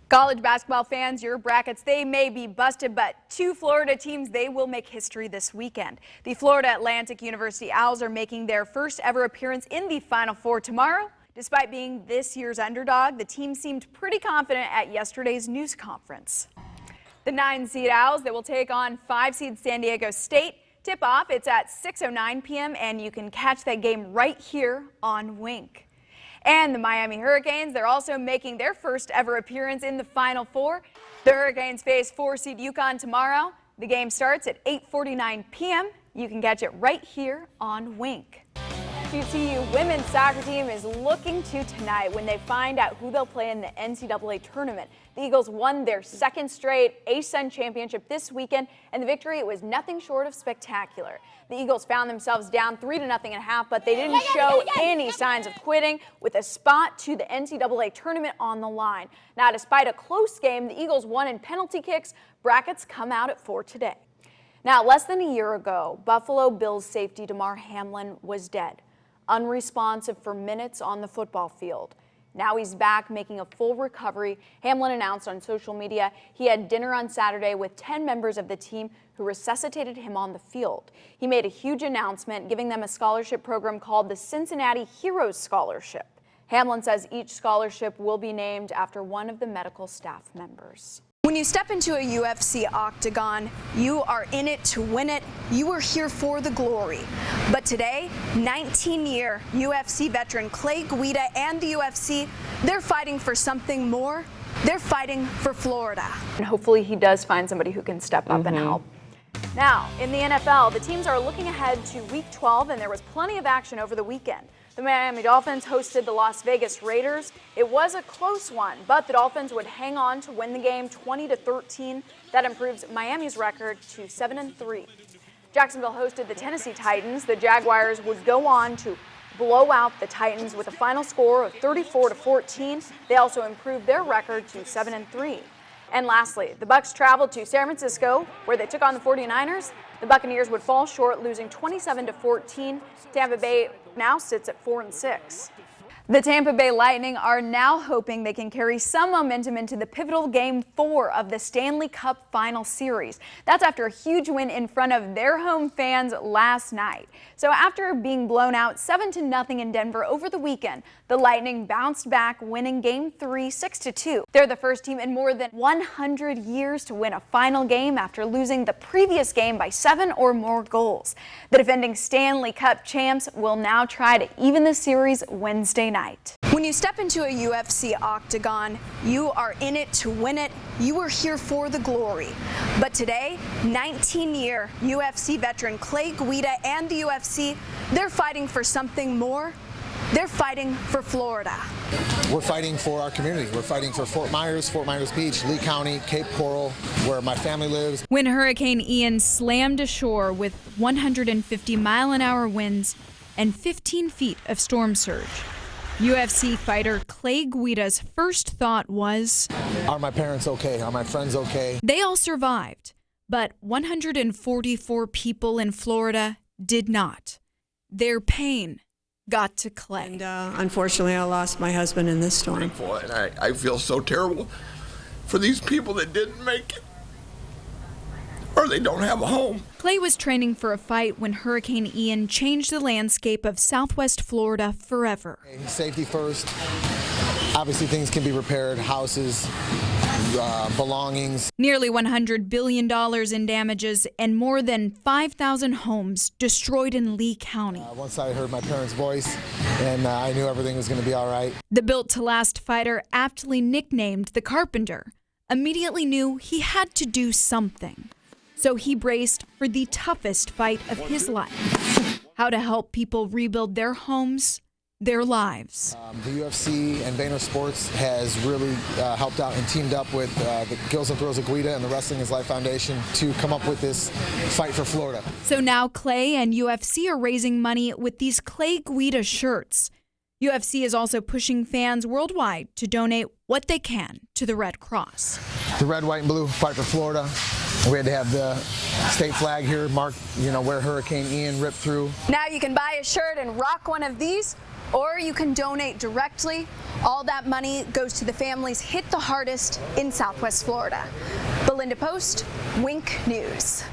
College basketball fans, your brackets, they may be busted, but two Florida teams, they will make history this weekend. The Florida Atlantic University Owls are making their first ever appearance in the Final Four tomorrow. Despite being this year's underdog, the team seemed pretty confident at yesterday's news conference. The 9-seed Owls, they will take on 5-seed San Diego State. Tip-off, it's at 6:09 p.m., and you can catch that game right here on Wink. And the Miami Hurricanes, they're also making their first ever appearance in the Final Four. The Hurricanes face 4-seed UConn tomorrow. The game starts at 8:49 p.m. You can catch it right here on Wink. QCU women's soccer team is looking to tonight when they find out who they'll play in the NCAA tournament. The Eagles won their second straight ASUN championship this weekend, and the victory was nothing short of spectacular. The Eagles found themselves down 3-0 at half, but they didn't show any signs of quitting with a spot to the NCAA tournament on the line. Now, despite a close game, the Eagles won in penalty kicks. Brackets come out at 4 today. Now, less than a year ago, Buffalo Bills safety Damar Hamlin was dead, unresponsive for minutes on the football field. Now he's back making a full recovery. Hamlin announced on social media he had dinner on Saturday with 10 members of the team who resuscitated him on the field. He made a huge announcement, giving them a scholarship program called the Cincinnati Heroes Scholarship. Hamlin says each scholarship will be named after one of the medical staff members. When you step into a UFC octagon, you are in it to win it. You are here for the glory. But today, 19-year UFC veteran Clay Guida and the UFC, they're fighting for something more. They're fighting for Florida. And hopefully he does find somebody who can step up and help. Now, in the NFL, the teams are looking ahead to Week 12, and there was plenty of action over the weekend. The Miami Dolphins hosted the Las Vegas Raiders. It was a close one, but the Dolphins would hang on to win the game 20-13. That improves Miami's record to 7-3. Jacksonville hosted the Tennessee Titans. The Jaguars would go on to blow out the Titans with a final score of 34-14. They also improved their record to 7-3. And lastly, the Bucs traveled to San Francisco, where they took on the 49ers. The Buccaneers would fall short, losing 27-14. Tampa Bay now sits at 4-6. The Tampa Bay Lightning are now hoping they can carry some momentum into the pivotal Game 4 of the Stanley Cup Final Series. That's after a huge win in front of their home fans last night. So after being blown out 7-0 in Denver over the weekend, the Lightning bounced back, winning Game 3 6-2. They're the first team in more than 100 years to win a final game after losing the previous game by 7 or more goals. The defending Stanley Cup champs will now try to even the series Wednesday night. When you step into a UFC octagon, you are in it to win it. You are here for the glory. But today, 19-year UFC veteran Clay Guida and the UFC, they're fighting for something more. They're fighting for Florida. We're fighting for our community. We're fighting for Fort Myers Beach, Lee County, Cape Coral, where my family lives. When Hurricane Ian slammed ashore with 150-mile-an-hour winds and 15 feet of storm surge, UFC fighter Clay Guida's first thought was, are my parents okay? Are my friends okay? They all survived, but 144 people in Florida did not. Their pain got to Clay. And unfortunately, I lost my husband in this storm. And I feel so terrible for these people that didn't make it, or they don't have a home. Clay was training for a fight when Hurricane Ian changed the landscape of Southwest Florida forever. Safety first. Obviously, things can be repaired, houses, belongings. Nearly $100 billion in damages and more than 5,000 homes destroyed in Lee County. Once I heard my parents' voice, and I knew everything was going to be all right. The built-to-last fighter, aptly nicknamed the Carpenter, immediately knew he had to do something. So he braced for the toughest fight of his life: how to help people rebuild their homes, their lives. The UFC and Vayner Sports has really helped out and teamed up with the Gills and Throws of Guida and the Wrestling is Life Foundation to come up with this fight for Florida. So now Clay and UFC are raising money with these Clay Guida shirts. UFC is also pushing fans worldwide to donate what they can to the Red Cross. The red, white, and blue fight for Florida. We had to have the state flag here marked, where Hurricane Ian ripped through. Now you can buy a shirt and rock one of these, or you can donate directly. All that money goes to the families hit the hardest in Southwest Florida. Belinda Post, Wink News.